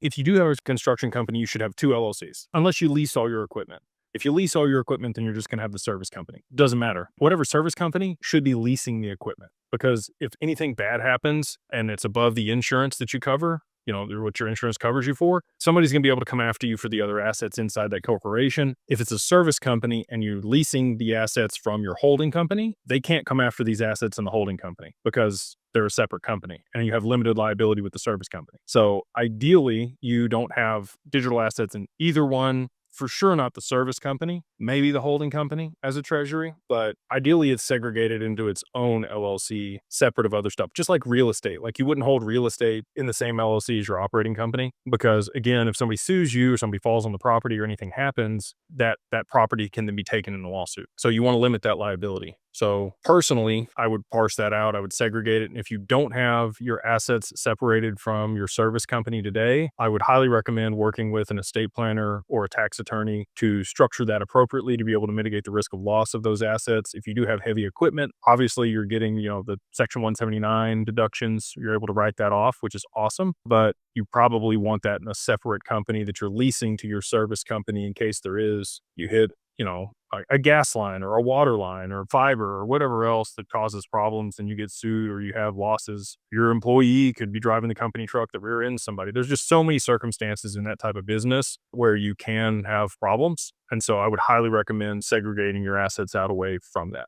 If you do have a construction company, you should have two LLCs, unless you lease all your equipment. If you lease all your equipment, then you're just going to have the service company. Doesn't matter. Whatever service company should be leasing the equipment, because if anything bad happens and it's above the insurance that you cover, what your insurance covers you for, somebody's going to be able to come after you for the other assets inside that corporation. If it's a service company and you're leasing the assets from your holding company, they can't come after these assets in the holding company because they're a separate company and you have limited liability with the service company. So ideally, you don't have digital assets in either one. For sure, not the service company, maybe the holding company as a treasury, but ideally it's segregated into its own LLC, separate of other stuff, just like real estate. Like you wouldn't hold real estate in the same LLC as your operating company, because again, if somebody sues you or somebody falls on the property or anything happens, that property can then be taken in a lawsuit. So you want to limit that liability. So personally, I would parse that out. I would segregate it. And if you don't have your assets separated from your service company today, I would highly recommend working with an estate planner or a tax attorney to structure that appropriately to be able to mitigate the risk of loss of those assets. If you do have heavy equipment, obviously you're getting, the Section 179 deductions. You're able to write that off, which is awesome. But you probably want that in a separate company that you're leasing to your service company in case you hit a gas line or a water line or fiber or whatever else that causes problems and you get sued or you have losses. Your employee could be driving the company truck that rear ends somebody. There's just so many circumstances in that type of business where you can have problems. And so I would highly recommend segregating your assets out away from that.